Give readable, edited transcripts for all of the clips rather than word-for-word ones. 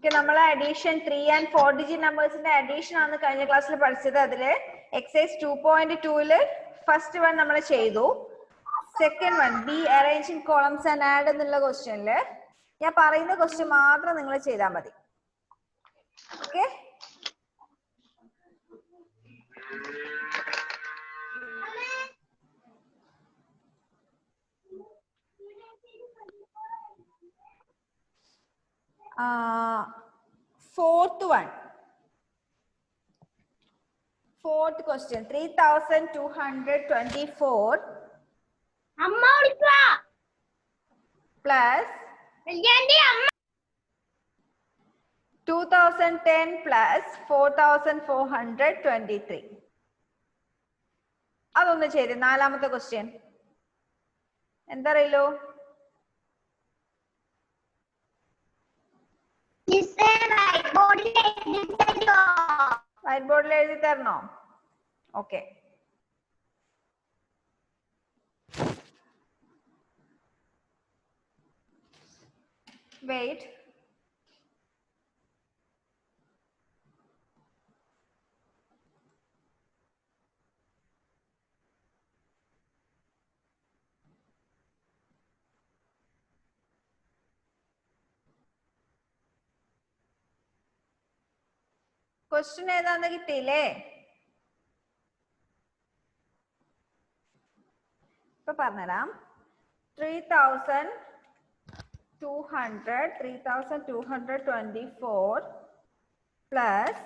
Okay, നമ്മൾ addition 3 and 4 digit numbersന്റെ addition ആണ് കഴിഞ്ഞ ക്ലാസ്സിൽ പഠിച്ചത്. അതില് exercise 2.2 first one നമ്മൾ ചെയ്തു. Second one, be arranged in columns and add എന്നുള്ള ക്വസ്റ്റ്യനില് ഞാൻ പറയുന്ന ക്വസ്റ്റ്യൻ മാത്രം നിങ്ങൾ ചെയ്താൽ മതി. Okay, fourth question 3224 plus 2010 plus 4423. അതൊന്ന് ചെയ്ത് നാലാമത്തെ ക്വസ്റ്റ്യൻ എന്താ അറിയല്ലോ? വൈറ്റ് ബോർഡിൽ എഴുതി തരണോ? Okay, wait. ക്വസ്റ്റ്യൻ ഏതാന്ന് കിട്ടിയില്ലേ? ഇപ്പൊ പറഞ്ഞുതരാം. 3224 plus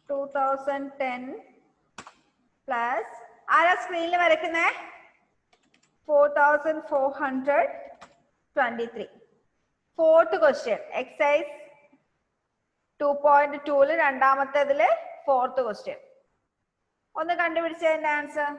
2010 plus ആരാ സ്ക്രീനിൽ വരയ്ക്കുന്നേ? 4423. ഫോർത്ത് ക്വസ്റ്റ്യൻ എക്സസൈസ് 2.2 രണ്ടാമത്തേതില് ഫോർത്ത് ക്വസ്റ്റ്യൻ. ഒന്ന് കണ്ടുപിടിച്ചതിന്റെ ആൻസർ.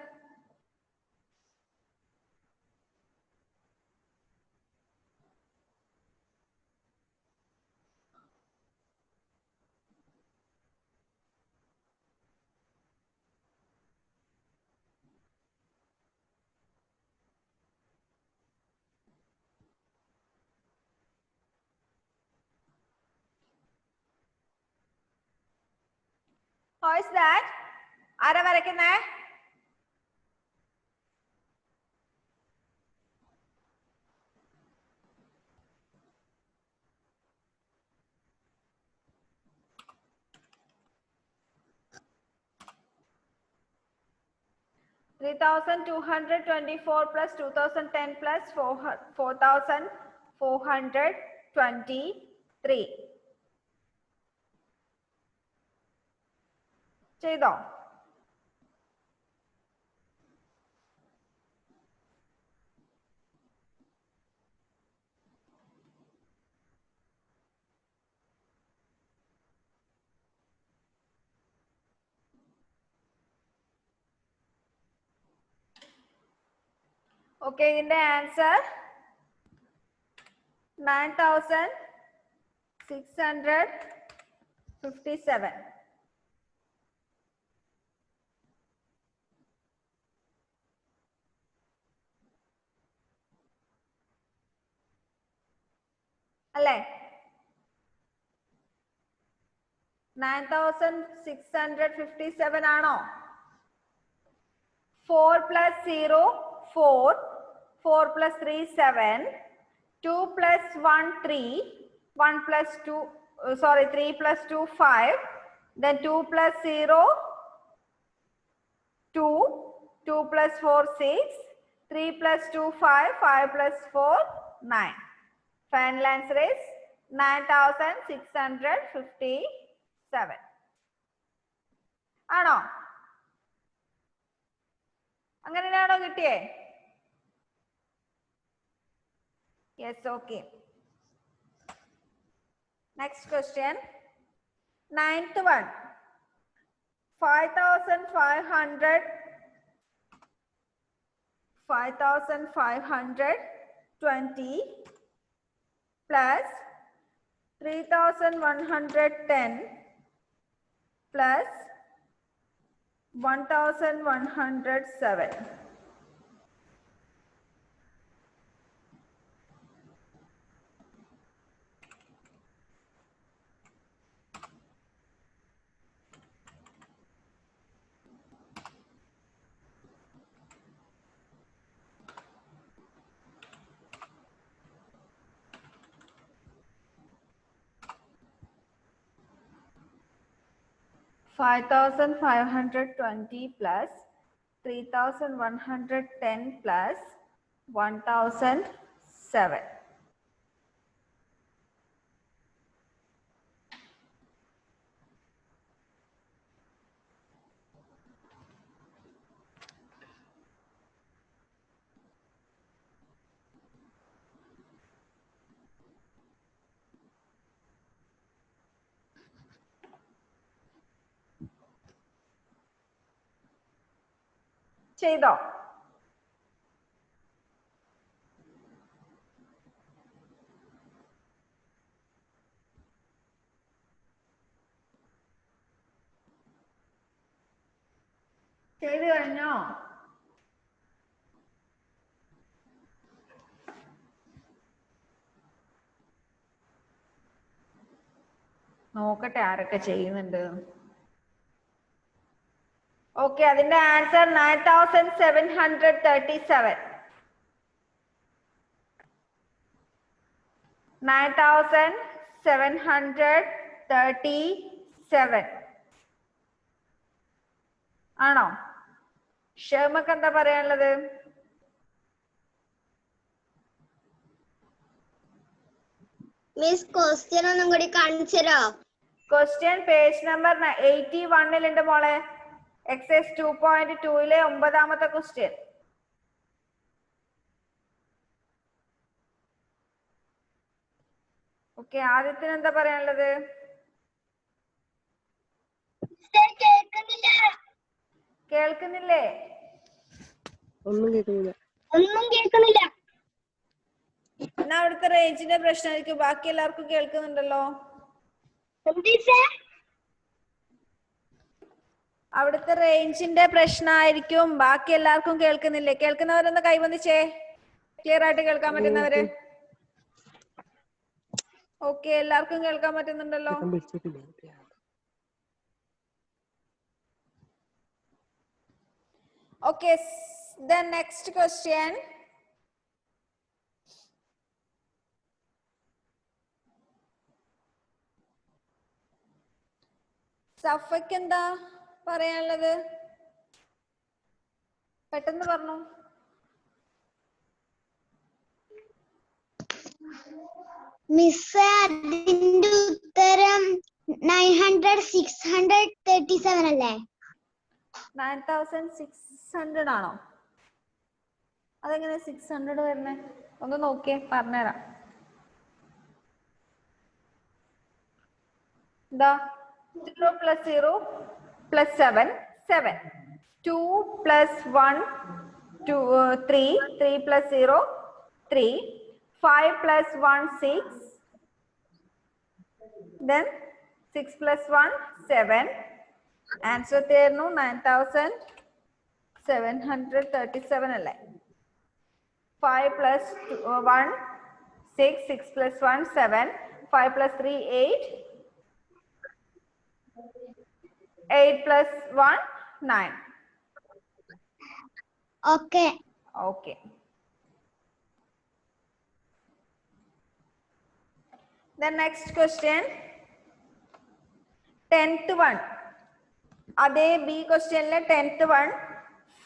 How is that? ആരാ വരയ്ക്കുന്നേ? $3,224 plus 2010 plus 4,423. ചെയ്തോ? ഓക്കെ, ഇതിന്റെ ആൻസർ 9,657. അല്ലേ? 9,657 ആണോ? 4 plus 0 4, 4 plus 3 7, 2 plus 1 3, 1 plus 2 3 plus 2 5, then 2 plus 0 2, 2 plus 4 6, 3 plus 2 5, 5 plus 4 9. Final answer is 9,657. ആണോ? അങ്ങനെയാണോ കിട്ടിയേ? Yes, okay. Next question, ninth one. 5,520 plus 3,110 plus 1,107. 5,520 plus 3,110 plus 1,007. ചെയ്തോ? ചെയ്തു കഴിഞ്ഞോ? നോക്കട്ടെ ആരൊക്കെ ചെയ്യുന്നുണ്ട്. ഓക്കെ, അതിന്റെ ആൻസർ 9,737. 9,737 ആണോ? ഷേമക്ക് എന്താ പറയാനുള്ളത്? മിസ് ക്വസ്റ്റ്യൻ ഒന്നും കൂടി കാണിച്ചരോ? ക്വസ്റ്റ്യൻ പേജ് നമ്പർ 81 മോളെ. എക്സൈസ് 2.2 9ാമത്തെ ക്വസ്റ്റ്യൻ. ഓക്കെ, ആദ്യത്തിന് എന്താ പറയാനുള്ളത്? കേൾക്കുന്നില്ലേ? ഒന്നും കേൾക്കുന്നില്ല. എന്നാ അവിടുത്തെ റേഞ്ചിന്റെ പ്രശ്നമായിരിക്കും. ബാക്കി എല്ലാവർക്കും കേൾക്കുന്നുണ്ടല്ലോ. അവിടുത്തെ റേഞ്ചിന്റെ പ്രശ്നമായിരിക്കും. ബാക്കി എല്ലാവർക്കും കേൾക്കുന്നില്ലേ? കേൾക്കുന്നവരൊന്ന് കൈവന്നിച്ചേ. ക്ലിയർ ആയിട്ട് കേൾക്കാൻ പറ്റുന്നവര്. ഓക്കെ, എല്ലാവർക്കും കേൾക്കാൻ പറ്റുന്നുണ്ടല്ലോ. Okay, the next question. സഫയ്ക്ക് എന്താ പറയാനുള്ളത്? പെട്ടെന്ന് പറഞ്ഞു. മിസ് അതിന്റെ ഉത്തരം 900,637 അല്ലേ? 9,600 ആണോ? അതെങ്ങനെ 600 വരുന്നേ? ഒന്ന് നോക്കിയേ, പറഞ്ഞുതരാം. എന്താ 0 plus 0 plus 7 7. 2 plus 1 2 3 3 plus 0 3. 5 plus 1 6. Then 6 plus 1 7. Answer തരുന്നു 9,737 അല്ലേ? 5 plus 1 6. 6 plus 1 7. 5 plus 3 8. 8 plus 1 9. Okay. Okay. The next question. 10th one. അതേ B ക്വസ്റ്റ്യനിലെ 10th one.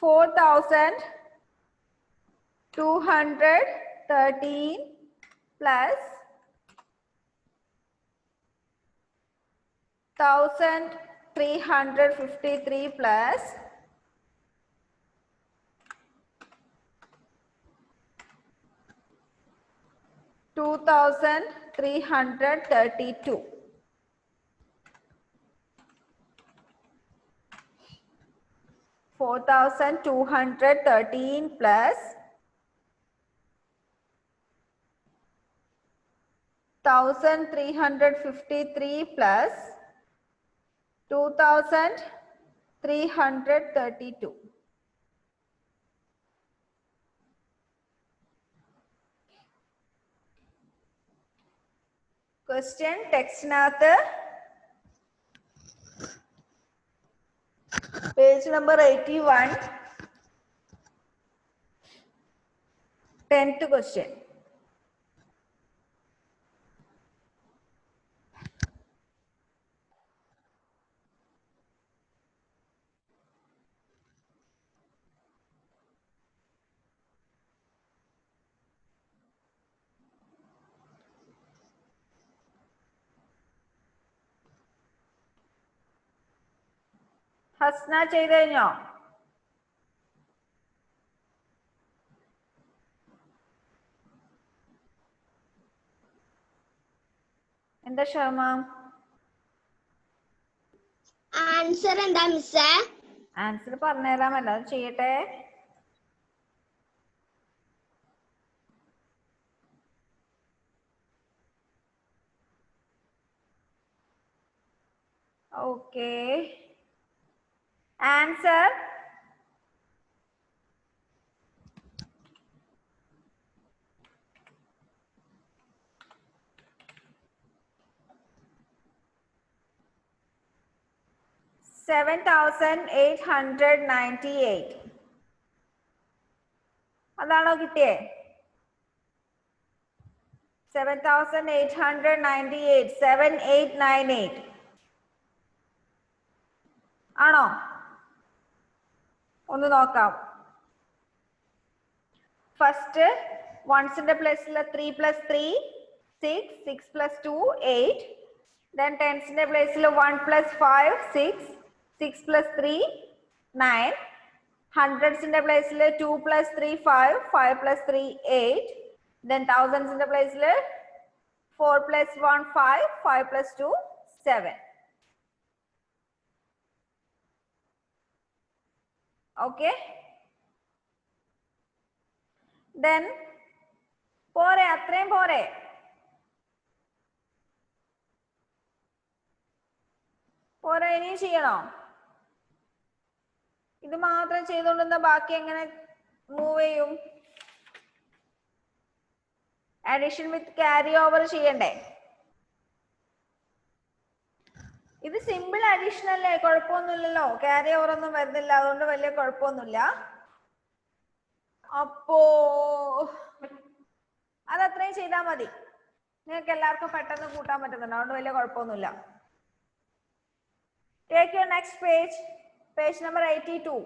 4,213 plus 1,353 plus 2,332. 4,213 plus 1,353 plus 2,332. Question ടെക്സ്റ്റിനകത്ത് page number 81 10th question. Hasna ചെയ്ത് കഴിഞ്ഞോ? എന്താ ഷർമ? Answer എന്താ മിസ്സേ? Answer പറഞ്ഞുതരാമല്ലോ, അത് ചെയ്യട്ടെ. Okay, answer $7,898. അതാണോ കിട്ടിയേ? 7,898, 7898 ആണോ? ഒന്ന് നോക്കാം. ഫസ്റ്റ് വൺസിന്റെ പ്ലേസിൽ 3 + 3 6, 6 + 2 8, then ടെൻസിന്റെ പ്ലേസിൽ 1 + 5 6, 6 + 3 9, ഹൺഡ്രഡ്സിന്റെ പ്ലേസിൽ 2 + 3 5, 5 + 3 8, then തൗസൻഡ്സിന്റെ പ്ലേസിൽ 4 + 1 5, 5 + 2 7. Okay, then പോരെ, അത്രയും പോരെ? പോരെ, ഇനിയും ചെയ്യണോ? ഇത് മാത്രം ചെയ്തുകൊണ്ടിരുന്ന ബാക്കി എങ്ങനെ മൂവ് ചെയ്യും? അഡീഷൻ വിത്ത് ക്യാരി ഓവർ ചെയ്യണ്ടേ? ഇത് സിമ്പിൾ അഡീഷൻ അല്ലേ, കുഴപ്പമൊന്നുമില്ലല്ലോ. ക്യാരി ഓവർ ഒന്നും വരുന്നില്ല, അതുകൊണ്ട് വലിയ കുഴപ്പമൊന്നുമില്ല. അപ്പോ അതത്രയും ചെയ്താൽ മതി. നിങ്ങൾക്ക് എല്ലാവർക്കും പെട്ടെന്ന് കൂട്ടാൻ പറ്റുന്നുണ്ട്, അതുകൊണ്ട് വലിയ കുഴപ്പമൊന്നുമില്ല. Take your next page, page number 82.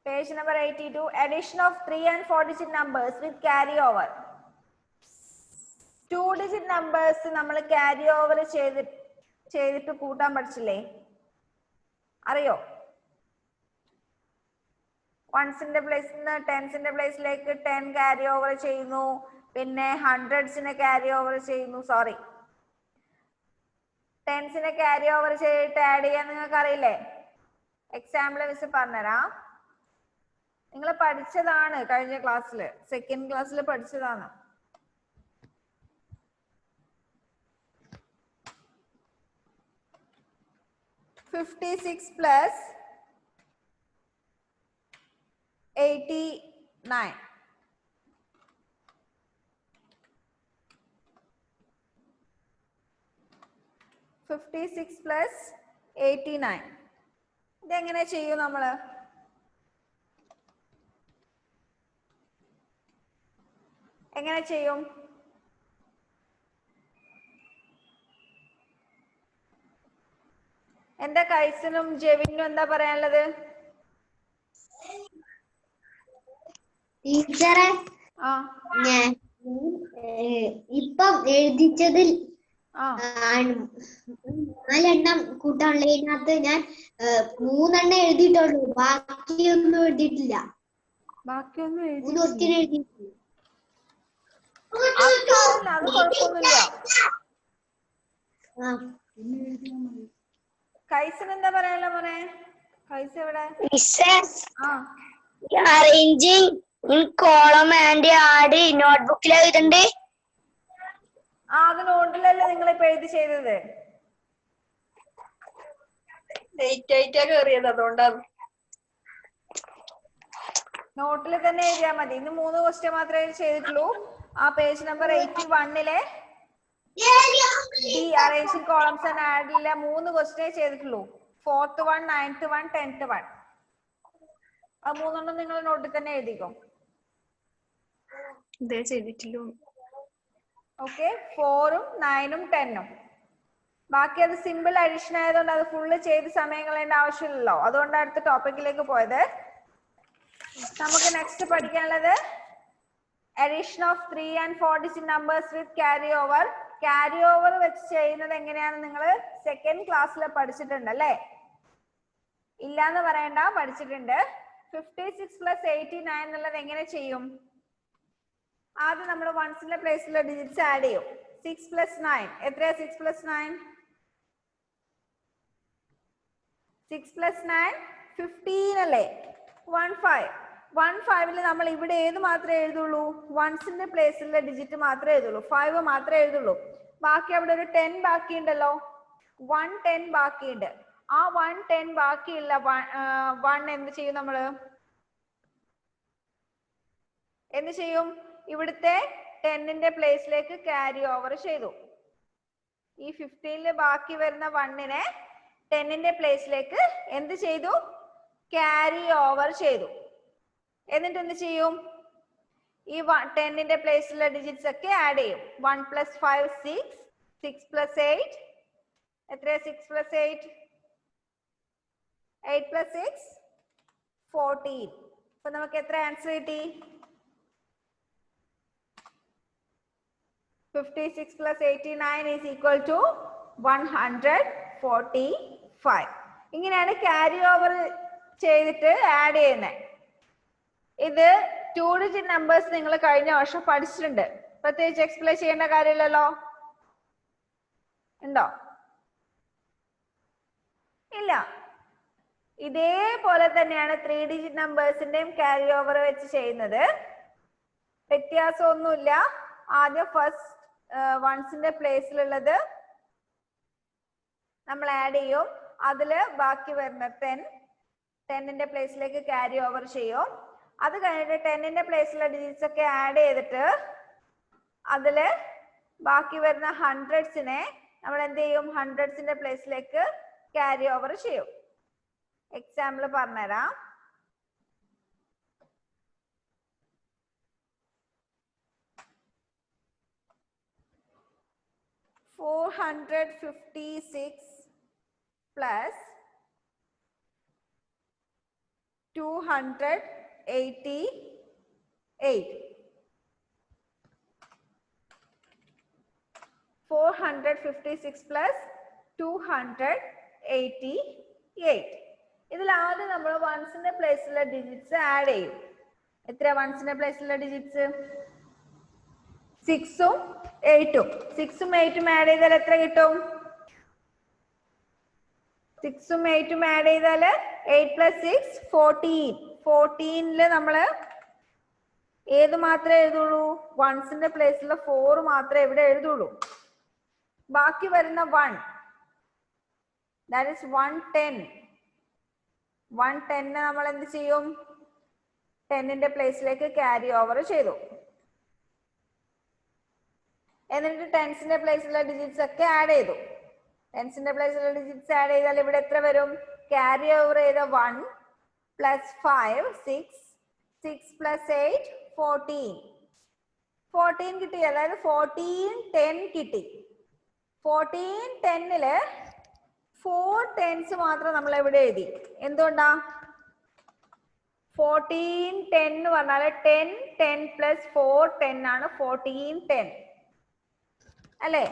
Page number 82, addition of 3 and 4 digit numbers with carry over. 2 digit numbers നമ്മൾ carry over ചെയ്തിട്ട് കൂട്ടാൻ പഠിച്ചില്ലേ? അറിയോ? വൺസിന്റെ പ്ലേസിൽ നിന്ന് ടെൻസിന്റെ പ്ലേസിലേക്ക് 10 carry over ചെയ്യുന്നു, പിന്നെ ഹൺഡ്രഡ്സിനെ carry over ചെയ്യുന്നു. സോറി, ടെൻസിനെ carry over ചെയ്തിട്ട് ആഡ് ചെയ്യാൻ നിങ്ങൾക്ക് അറിയില്ലേ? എക്സാമ്പിൾ മിസ് പറഞ്ഞുതരാം. നിങ്ങൾ പഠിച്ചതാണ് കഴിഞ്ഞ ക്ലാസ്സിൽ, സെക്കൻഡ് ക്ലാസ്സിൽ പഠിച്ചതാണ്. $56 + 89. $56 + 89. ഇതെങ്ങനെ ചെയ്യും നമ്മള്? എങ്ങനെ ചെയ്യും? എന്താ കൈസനും ജെവിനും എന്താ പറയാനുള്ളത്? ടീച്ചറെ, ഞാൻ ഇപ്പം എഴുതിച്ചതിൽ 4 കൂട്ടാനുള്ളതിനകത്ത് ഞാൻ 3 എഴുതിയിട്ടുള്ളൂ, ബാക്കിയൊന്നും എഴുതിയിട്ടില്ല. ബാക്കിയൊന്നും ഒത്തിരി എഴുതിയിട്ടില്ല. അത് കുഴപ്പമൊന്നുമില്ല. കൈസൻ എന്താ പറയാനുള്ള മോനെ? കൈസ എവിടെ? Arranging in column and add നോട്ട്ബുക്കിൽ എഴുതണ്ടേ? അത് നോട്ടിലല്ലേ നിങ്ങൾ ഇപ്പൊ എഴുതി ചെയ്തത്? കേറിയത്, അതുകൊണ്ടാണ്. നോട്ടിൽ തന്നെ എഴുതിയാൽ മതി. ഇന്ന് 3 ക്വസ്റ്റ്യൻ മാത്രമേ ചെയ്തിട്ടുള്ളൂ. ആ പേജ് നമ്പർ 81-ലെ ഡി അറേഞ്ചിങ് കോളംസ് ആൻഡ് ആഡിലെ 3 ക്വസ്റ്റ്യൻ ചെയ്തിട്ടുള്ളൂ. 4th 1, 9th 1, 10th 1. ആ 3 നിങ്ങൾ നോട്ടിൽ തന്നെ എഴുതിക്കോ. ഓക്കെ, 4ഉം 9ഉം 10ഉം. ബാക്കി അത് സിമ്പിൾ അഡീഷൻ ആയതുകൊണ്ട് അത് ഫുള്ള് ചെയ്ത് സമയം കളയേണ്ട ആവശ്യമില്ലല്ലോ, അതുകൊണ്ടാണ് അടുത്ത ടോപ്പിക്കിലേക്ക് പോയത്. നമുക്ക് നെക്സ്റ്റ് പഠിക്കാനുള്ളത് addition of 3 and 4 digit numbers with carry over. Carry over വെച്ച് ചെയ്യുന്നത് എങ്ങനെയാണ് നിങ്ങൾ സെക്കൻഡ് ക്ലാസ്സിൽ പഠിച്ചിട്ടുണ്ട് അല്ലേ? ഇല്ലാന്ന് പറയണ്ട, പഠിച്ചിട്ടുണ്ട്. 56 പ്ലസ് 89 എന്നുള്ളത് എങ്ങനെ ചെയ്യും? ആദ്യം നമ്മൾ വൺസിന്റെ പ്ലേസിലുള്ള ഡിജിറ്റ്സ് ആഡ് ചെയ്യും. 6 പ്ലസ് 9 എത്രയാ? 6 പ്ലസ് 9 6 പ്ലസ് 9 15 അല്ലേ? 15 നമ്മൾ ഇവിടെ ഏത് മാത്രമേ എഴുതുള്ളൂ? വൺസിന്റെ പ്ലേസിലുള്ള ഡിജിറ്റ് മാത്രമേ എഴുതുള്ളൂ, 5 മാത്രമേ എഴുതുള്ളൂ. ബാക്കി അവിടെ ഒരു 10 ബാക്കിയുണ്ടല്ലോ, 110 ബാക്കിയുണ്ട്. ആ 110 ബാക്കിയുള്ള 1 എന്ത് ചെയ്യും? നമ്മള് എന്ത് ചെയ്യും? ഇവിടുത്തെ 10ന്റെ പ്ലേസിലേക്ക് ക്യാരി ഓവർ ചെയ്തു. ഈ 15 ബാക്കി വരുന്ന 1നെ 10ന്റെ പ്ലേസിലേക്ക് എന്ത് ചെയ്തു? ക്യാരി ഓവർ ചെയ്തു. എന്നിട്ട് എന്ത് ചെയ്യും? ഈ 10ന്റെ പ്ലേസിലുള്ള ഡിജിറ്റ്സ് ഒക്കെ ആഡ് ചെയ്യും. 1 പ്ലസ് 5 6, 6 പ്ലസ് 8 എത്രയാ? 6 പ്ലസ് 8 8 പ്ലസ് 6 14. അപ്പൊ നമുക്ക് എത്ര ആൻസർ കിട്ടി? 56 plus 89 is equal to 145. ഇങ്ങനെയാണ് ക്യാരി ഓവർ ചെയ്തിട്ട് ആഡ് ചെയ്യുന്നത്. ഇത് 2 digit നമ്പേഴ്സ് നിങ്ങൾ കഴിഞ്ഞ വർഷം പഠിച്ചിട്ടുണ്ട്. പ്രത്യേകിച്ച് എക്സ്പ്ലെയിൻ ചെയ്യേണ്ട കാര്യമില്ലല്ലോ, ഉണ്ടോ? ഇല്ല. ഇതേപോലെ തന്നെയാണ് 3 digit നമ്പേഴ്സിന്റെയും ക്യാരി ഓവർ വെച്ച് ചെയ്യുന്നത്. വ്യത്യാസമൊന്നുമില്ല. ആദ്യം ഫസ്റ്റ് വൺസിന്റെ പ്ലേസിലുള്ളത് നമ്മൾ ആഡ് ചെയ്യും. അതില് ബാക്കി വരുന്ന 10ന്റെ പ്ലേസിലേക്ക് ക്യാരി ഓവർ ചെയ്യും. അത് കഴിഞ്ഞിട്ട് 10ന്റെ പ്ലേസിലുള്ള ഡിജിറ്റ്സ് ഒക്കെ ആഡ് ചെയ്തിട്ട് അതില് ബാക്കി വരുന്ന ഹൺഡ്രഡ്സിനെ നമ്മൾ എന്ത് ചെയ്യും? ഹൺഡ്രഡ്സിന്റെ പ്ലേസിലേക്ക് ക്യാരി ഓവർ ചെയ്യും. എക്സാമ്പിൾ പറഞ്ഞുതരാം. 456 plus 288. 456 plus 288. ഇതിൽ ആദ്യം നമ്മൾ വൺസിന്റെ പ്ലേസിലുള്ള ഡിജിറ്റ്സ് ആഡ് ചെയ്യും. എത്ര വൺസിന്റെ പ്ലേസിലുള്ള ഡിജിറ്റ്സ്? 6ഉം 8ഉം. 6ഉം 8ഉം ആഡ് ചെയ്താൽ എത്ര കിട്ടും? 6ഉം 8ഉം ആഡ് ചെയ്താൽ 8 plus 6 14. 14ല് നമ്മള് ഏത് മാത്രമേ എഴുതുള്ളൂ? വൺസിന്റെ പ്ലേസിലുള്ള 4 മാത്രമേ ഇവിടെ എഴുതുള്ളൂ. ബാക്കി വരുന്ന 1 that is 110. 110 നമ്മൾ എന്ത് ചെയ്യും? 10ന്റെ പ്ലേസിലേക്ക് ക്യാരി ഓവർ ചെയ്തു. എന്നിട്ട് ടെൻസിന്റെ പ്ലേസിലുള്ള ഡിജിറ്റ്സ് ഒക്കെ ആഡ് ചെയ്തു. ടെൻസിന്റെ പ്ലേസിലുള്ള ഡിജിറ്റ്സ് ആഡ് ചെയ്താൽ ഇവിടെ എത്ര വരും? ക്യാരി ഓവർ ചെയ്ത 1 plus 5 6, 6 plus 8 14. 14 കിട്ടി. അതായത് 14 10 കിട്ടി. 14 10ല് 4 10s മാത്രം നമ്മൾ എവിടെ എഴുതി. എന്തുകൊണ്ടാ? 14 10 എന്ന് പറഞ്ഞാൽ 10 10 plus 4 10 ആണ് 14 10 അല്ലേ?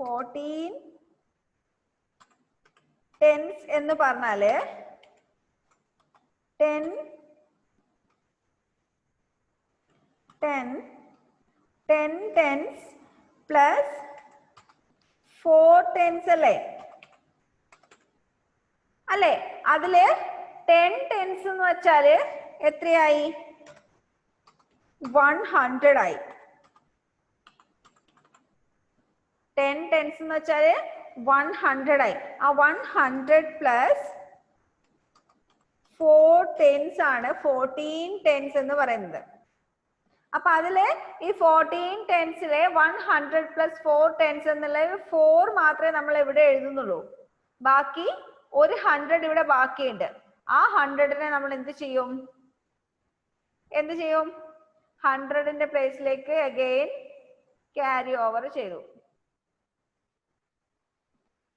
14 10s എന്ന് പറഞ്ഞാല് 10 10 10 10s plus 4 10s അല്ലേ? അല്ലേ? അതില് 10 10s എന്ന് വെച്ചാല് എത്രയായി? 100 ആയി. 10 10s എന്ന് വെച്ചാല് 100 ആയി. ആ 100 പ്ലസ് 4 10s ആണ് 14 10s എന്ന് പറയുന്നത്. അപ്പൊ അതില് ഈ 14 10siലെ 100 പ്ലസ് 4 10s എന്നുള്ള 4 മാത്രമേ നമ്മൾ ഇവിടെ എഴുതുന്നുള്ളൂ. ബാക്കി ഒരു 100 ഇവിടെ ബാക്കിയുണ്ട്. ആ 100നെ നമ്മൾ എന്ത് ചെയ്യും? 100ന്റെ പ്ലേസിലേക്ക് അഗെയിൻ ക്യാരി ഓവർ ചെയ്തു.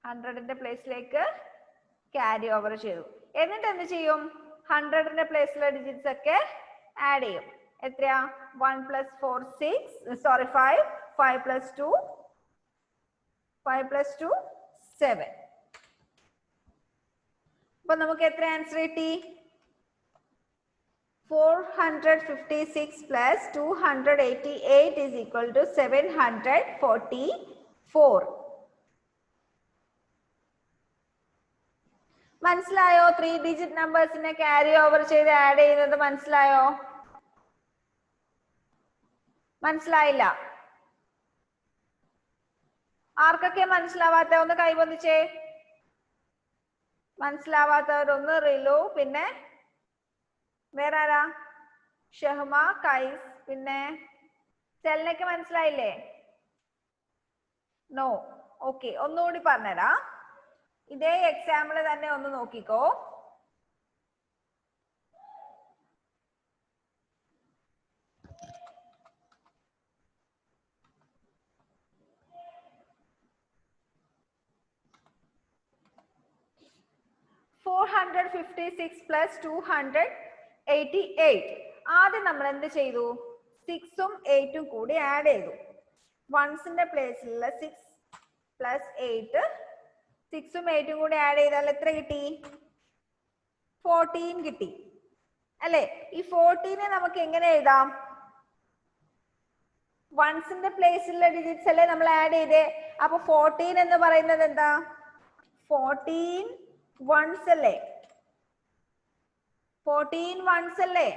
100ന്റെ പ്ലേസിലേക്ക് ക്യാരി ഓവർ ചെയ്തു. എന്നിട്ട് എന്ത് ചെയ്യും? 100ന്റെ പ്ലേസിലുള്ള ഡിജിറ്റ്സ് ഒക്കെ ആഡ് ചെയ്യും. എത്രയാ? 1 plus 4 6 sorry 5 5 plus 2, 5 plus 2, 7. അപ്പൊ നമുക്ക് എത്ര ആൻസർ കിട്ടി? 456 plus 288 is equal to 744. മനസ്സിലായോ? 3 ഡിജിറ്റ് നമ്പേഴ്സിനെ ക്യാരി ഓവർ ചെയ്ത് ആഡ് ചെയ്യുന്നത് മനസ്സിലായോ? മനസ്സിലായില്ല? ആർക്കൊക്കെ മനസ്സിലാവാത്ത ഒന്ന് കൈവന്നിച്ചേ. മനസ്സിലാവാത്തവരൊന്ന് റിലു, പിന്നെ വേറെ ആരാ? ഷഹ്മ, കൈസ്, പിന്നെ സെലിനൊക്കെ മനസ്സിലായില്ലേ? നോ. ഓക്കെ, ഒന്നുകൂടി പറഞ്ഞുതരാം. ഇതേ എക്സാമ്പിൾ തന്നെ ഒന്ന് നോക്കിക്കോ. (456 plus 288). ആദ്യം നമ്മൾ എന്ത് ചെയ്തു? 6ഉം 8ഉം കൂടി ആഡ് ചെയ്തു. വൺസിന്റെ പ്ലേസിലുള്ള 6 plus 8, 6ഉം 8ഉം കൂടി ആഡ് ചെയ്താൽ എത്ര കിട്ടി? 14 കിട്ടി അല്ലെ? ഈ 14 നമുക്ക് എങ്ങനെ എഴുതാം? വൺസിന്റെ പ്ലേസിലുള്ള ഡിജിറ്റ്സ് അല്ലേ നമ്മൾ ആഡ് ചെയ്തേ. അപ്പൊ 14 എന്ന് പറയുന്നത് എന്താ? 14 വൺസ് അല്ലേ? 14 വൺസ് അല്ലേ?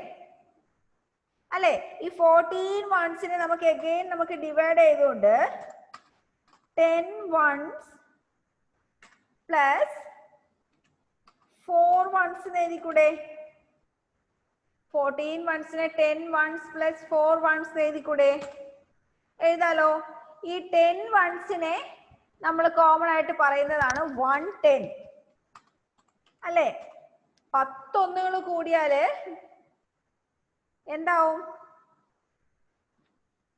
അല്ലെ? ഈ 14 വൺസിനെ നമുക്ക് അഗൈൻ നമുക്ക് ഡിവൈഡ് ചെയ്തുകൊണ്ട് 10 വൺസ് പ്ലസ് 4 വൺസ് എഴുതിക്കൂടെ? 14 വൺസിനെ 10 വൺസ് പ്ലസ് 4 വൺസ് എഴുതിക്കൂടെ? എഴുതാലോ. ഈ 10 വൺസിനെ നമ്മൾ കോമൺ ആയിട്ട് പറയുന്നതാണ് 110 അല്ലെ? 10 ഒന്നുകൾ കൂടിയാല് എന്താവും?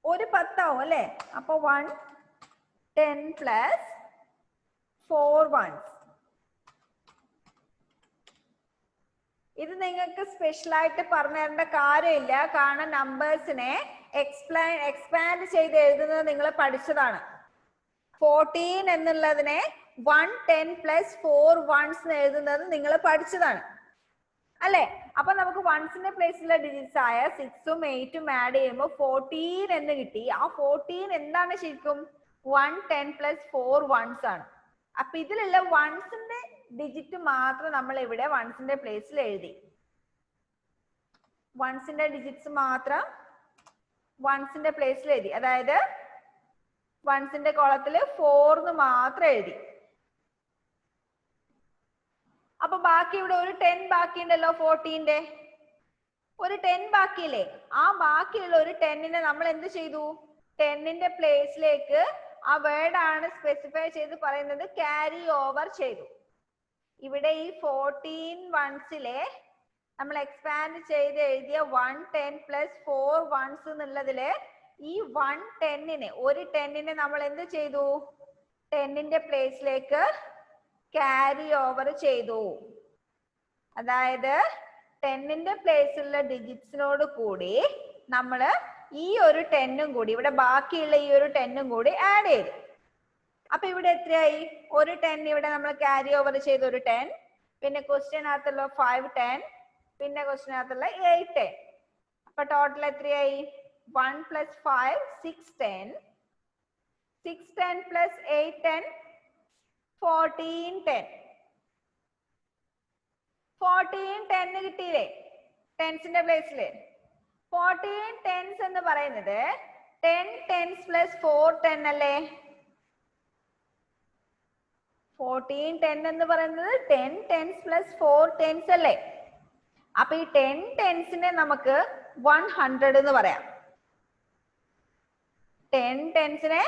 ഒരു 10 ആവും അല്ലെ? അപ്പൊ 110 പ്ലസ് 4 വൺസ്. ഇത് നിങ്ങൾക്ക് സ്പെഷ്യൽ ആയിട്ട് പറഞ്ഞു തരേണ്ട കാര്യമില്ല. കാരണം നമ്പേഴ്സിനെ എക്സ്പാൻഡ് ചെയ്ത് എഴുതുന്നത് നിങ്ങൾ പഠിച്ചതാണ്. 14 എന്നുള്ളതിനെ 110 പ്ലസ് 4 വൺസ് എഴുതുന്നത് നിങ്ങൾ പഠിച്ചതാണ് അല്ലെ? അപ്പൊ നമുക്ക് വൺസിന്റെ പ്ലേസിലുള്ള ഡിജിറ്റ്സ് ആയ 6ഉം 8ഉം ആഡ് ചെയ്യുമ്പോൾ 14 എന്ന് കിട്ടി. ആ 14 എന്താണ് ശരിക്കും? 110 പ്ലസ് 4 വൺസ് ആണ്. അപ്പൊ ഇതിലുള്ള വൺസിന്റെ ഡിജിറ്റ് മാത്രം നമ്മൾ ഇവിടെ വൺസിന്റെ പ്ലേസിൽ എഴുതി. വൺസിന്റെ ഡിജിറ്റ്സ് മാത്രം വൺസിന്റെ പ്ലേസിൽ എഴുതി. അതായത് വൺസിന്റെ കോളത്തില് 4 മാത്രം എഴുതി. അപ്പൊ ബാക്കി ഇവിടെ ഒരു 10 ബാക്കിയുണ്ടല്ലോ. 14ന്റെ ഒരു 10 ബാക്കിയില്ലേ? ആ ബാക്കിയുള്ള ഒരു 10നെ നമ്മൾ എന്ത് ചെയ്തു? 10ന്റെ പ്ലേസിലേക്ക് ആ വേർഡ് ആണ് സ്പെസിഫൈ ചെയ്ത് പറയുന്നത് ക്യാരി ഓവർ ചെയ്തു. ഇവിടെ ഈ 14 വൺസിലെ നമ്മൾ എക്സ്പാൻഡ് ചെയ്ത് എഴുതിയ 110 പ്ലസ് 4 വൺസ് എന്നുള്ളതില് ഈ 110നെ ഒരു 10നെ നമ്മൾ എന്ത് ചെയ്തു? 10ന്റെ പ്ലേസിലേക്ക് ക്യാരി ഓവർ ചെയ്തു. അതായത് 10ന്റെ പ്ലേസിലുള്ള ഡിജിറ്റ്സിനോട് കൂടി നമ്മൾ ഈ ഒരു 10ഉം കൂടി ഇവിടെ ബാക്കിയുള്ള ഈ ഒരു 10ഉം കൂടി ആഡ് ചെയ്തു. അപ്പൊ ഇവിടെ എത്രയായി? ഒരു 10 ഇവിടെ നമ്മൾ ക്യാരി ഓവർ ചെയ്ത ഒരു 10, പിന്നെ ക്വസ്റ്റ്യനകത്തുള്ള 5 10, പിന്നെ ക്വസ്റ്റ്യനകത്തുള്ള 8 10. അപ്പൊ ടോട്ടൽ എത്രയായി? 1 plus 5 6 10, 6 10 plus 8 10, 14 10. 14 10 കിട്ടിയില്ലേ? ടെൻസിന്റെ പ്ലേസില് 14 ടെൻസ് എന്ന് പറയുന്നത് 10 ടെൻസ് പ്ലസ് 4 10 അല്ലേ? 14 10 എന്ന് പറയുന്നത് 10 ടെൻസ് പ്ലസ് 4 ടെൻസ് അല്ലേ? അപ്പൊ ഈ 10 ടെൻസിനെ നമുക്ക് 100 എന്ന് പറയാം. 10 ടെൻസിനെ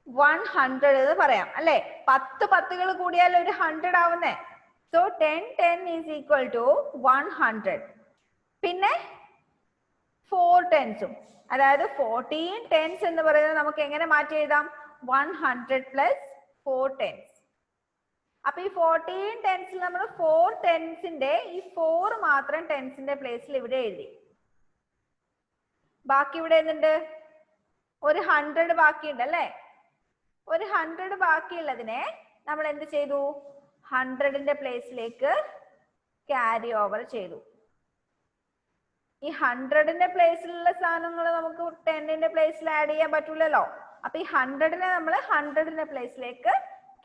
100 എന്ന് പറയാം അല്ലെ? 10 10കൾ കൂടിയാൽ ഒരു 100 ആവുന്നേ. So 10 10 is equal to 100. പിന്നെ 4 ടെൻസും, അതായത് 14 ടെൻസ് എന്ന് പറയുന്നത് നമുക്ക് എങ്ങനെ മാറ്റി എഴുതാം? 100 പ്ലസ് 4 ടെൻസ്. അപ്പൊ ഈ 14 ടെൻസിൽ നമ്മൾ 4 ടെൻസിന്റെ ഈ 4 മാത്രം ടെൻസിന്റെ പ്ലേസിൽ ഇവിടെ എഴുതി. ബാക്കി ഇവിടെ എന്തുണ്ട്? ഒരു 100 ബാക്കിയുണ്ട് അല്ലേ? ഒരു 100 ബാക്കിയുള്ളതിനെ നമ്മൾ എന്ത് ചെയ്തു? 100ന്റെ പ്ലേസിലേക്ക് ക്യാരി ഓവർ ചെയ്തു. ഈ 100ന്റെ പ്ലേസിലുള്ള സാധനങ്ങൾ നമുക്ക് 10ന്റെ പ്ലേസിൽ ആഡ് ചെയ്യാൻ പറ്റൂലല്ലോ. അപ്പൊ ഈ 100നെ നമ്മൾ 100ന്റെ പ്ലേസിലേക്ക്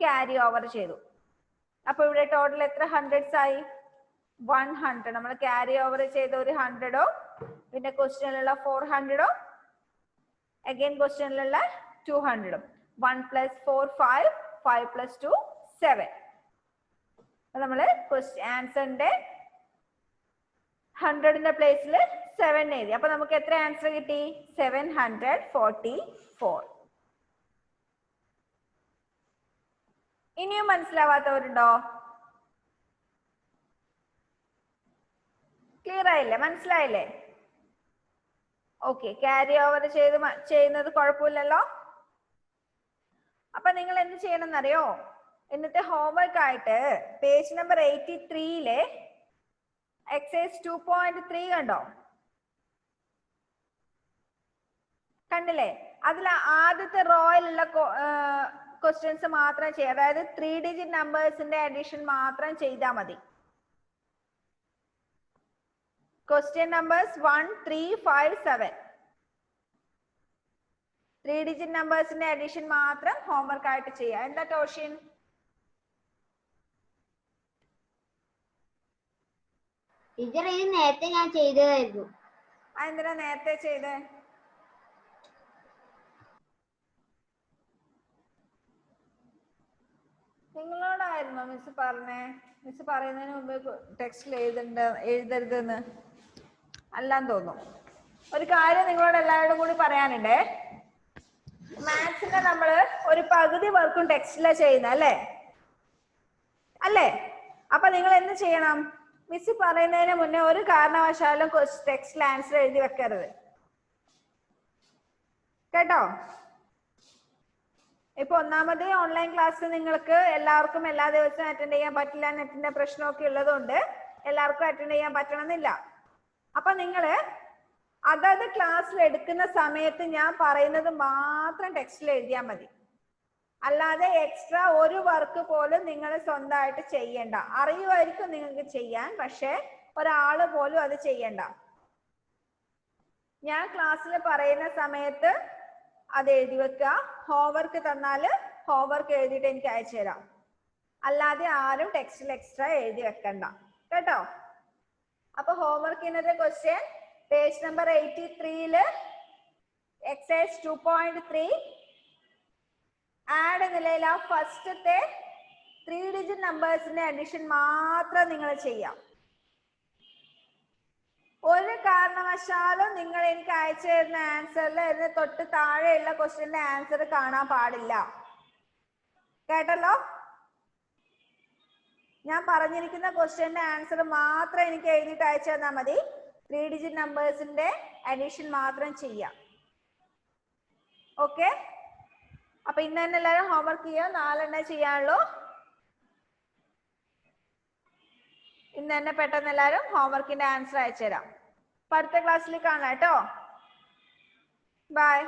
ക്യാരി ഓവർ ചെയ്തു. അപ്പൊ ഇവിടെ ടോട്ടൽ എത്ര ഹൺഡ്രഡ്സ് ആയി? 100. നമ്മൾ ക്യാരി ഓവർ ചെയ്ത ഒരു 100 പിന്നെ ക്വസ്റ്റ്യനിലുള്ള 400 അഗൈൻ ക്വസ്റ്റ്യനിലുള്ള 200. 1 + 4 5 5 + 2 7. നമ്മള് ആൻസറിന്റെ 100ന്റെ പ്ലേസിൽ 7 എഴുതി. അപ്പൊ നമുക്ക് എത്ര ആൻസർ കിട്ടി? 744. ഇനിയും മനസ്സിലാവാത്തവരുണ്ടോ? ക്ലിയർ ആയില്ലേ? മനസ്സിലായില്ലേ? ഓക്കെ, ക്യാരി ഓവർ ചെയ്യുന്നത് കുഴപ്പമില്ലല്ലോ. അപ്പൊ നിങ്ങൾ എന്ത് ചെയ്യണം എന്നറിയോ? ഇന്നത്തെ ഹോംവർക്ക് ആയിട്ട് പേജ് നമ്പർ 83-ലെ എക്സസൈസ് 2.3 കണ്ടോ? കണ്ടില്ലേ? അതിൽ ആദ്യത്തെ റോയിലുള്ള ക്വസ്റ്റ്യൻസ് മാത്രം ചെയ്യുക. അതായത് 3 ഡിജിറ്റ് നമ്പേഴ്സിന്റെ അഡീഷൻ മാത്രം ചെയ്താൽ മതി. ക്വസ്റ്റ്യൻ നമ്പേഴ്സ് 1 3 5 7 3 ഡിജിറ്റ് നമ്പേഴ്സിന്റെ അഡീഷൻ മാത്രം ഹോംവർക്ക് ആയിട്ട് ചെയ്യുക. എന്താ ടോഷിൻ? ടീച്ചർ ഇത് നേരത്തെ ഞാൻ ചെയ്തതായിരുന്നു. അതെന്തിനാ നേരത്തെ ചെയ്തേ? നിങ്ങളോടായിരുന്നോ മിസ് പറഞ്ഞേ? മിസ് പറയുന്നതിന് മുമ്പ് ടെക്സ്റ്റിൽ എഴുതരുതെന്ന് അല്ലാന്ന് തോന്നുന്നു. ഒരു കാര്യം നിങ്ങളോട് എല്ലാവരോടും കൂടി പറയാനുണ്ടേ. മാത്സിന്റെ നമ്മള് ഒരു പകുതി വർക്കും ടെക്സ്റ്റിലാണ് ചെയ്യുന്നത് അല്ലേ? അപ്പൊ നിങ്ങൾ എന്ത് ചെയ്യണം? മിസ് പറയുന്നതിന് മുന്നേ ഒരു കാരണവശാലും ടെക്സ്റ്റിൽ ആൻസർ എഴുതി വെക്കരുത് കേട്ടോ. ഇപ്പൊ ഒന്നാമതേ ഓൺലൈൻ ക്ലാസ് നിങ്ങൾക്ക് എല്ലാവർക്കും എല്ലാ ദിവസവും അറ്റൻഡ് ചെയ്യാൻ പറ്റില്ല. നെറ്റിന്റെ പ്രശ്നമൊക്കെ ഉള്ളതുകൊണ്ട് എല്ലാവർക്കും അറ്റൻഡ് ചെയ്യാൻ പറ്റണമെന്നില്ല. അപ്പൊ നിങ്ങള് അതത് ക്ലാസ്സിൽ എടുക്കുന്ന സമയത്ത് ഞാൻ പറയുന്നത് മാത്രം ടെക്സ്റ്റിൽ എഴുതിയാൽ മതി. അല്ലാതെ എക്സ്ട്രാ ഒരു വർക്ക് പോലും നിങ്ങൾ സ്വന്തമായിട്ട് ചെയ്യണ്ട. അറിയുമായിരിക്കും നിങ്ങൾക്ക് ചെയ്യാൻ, പക്ഷെ ഒരാള് പോലും അത് ചെയ്യണ്ട. ഞാൻ ക്ലാസ്സിൽ പറയുന്ന സമയത്ത് അത് എഴുതി വെക്കുക. ഹോംവർക്ക് തന്നാല് ഹോംവർക്ക് എഴുതിയിട്ട് എനിക്ക് അയച്ചു തരാം. അല്ലാതെ ആരും ടെക്സ്റ്റിൽ എക്സ്ട്രാ എഴുതി വെക്കണ്ട കേട്ടോ. അപ്പൊ ഹോംവർക്ക് ഇന്നത്തെ ക്വസ്റ്റ്യൻ പേജ് നമ്പർ 83-ല് എക്സസൈസ് 2.3 ആഡ് നിലയിൽ ആ ഫസ്റ്റത്തെ 3 ഡിജിറ്റ് നമ്പേഴ്സിന്റെ അഡീഷൻ മാത്രം നിങ്ങൾ ചെയ്യാം. ഒരു കാരണവശാലും നിങ്ങൾ എനിക്ക് അയച്ചു തരുന്ന ആൻസറിൽ ഇതിന് തൊട്ട് താഴെയുള്ള ക്വസ്റ്റ്യന്റെ ആൻസർ കാണാൻ പാടില്ല കേട്ടല്ലോ. ഞാൻ പറഞ്ഞിരിക്കുന്ന ക്വസ്റ്റ്യന്റെ ആൻസർ മാത്രം എനിക്ക് എഴുതിയിട്ട് അയച്ചു തന്നാൽ മതി. 3 ഡിജിറ്റ് നമ്പേഴ്സിന്റെ അഡീഷൻ മാത്രം ചെയ്യാം. ഓക്കെ, അപ്പൊ ഇന്ന് തന്നെ എല്ലാവരും ഹോംവർക്ക് ചെയ്യാം. 4 ചെയ്യാനുള്ളൂ. ഇന്ന് തന്നെ പെട്ടെന്ന് എല്ലാവരും ഹോംവർക്കിന്റെ ആൻസർ അയച്ചു തരാം. അടുത്ത ക്ലാസ്സിൽ കാണാം കേട്ടോ. ബൈ.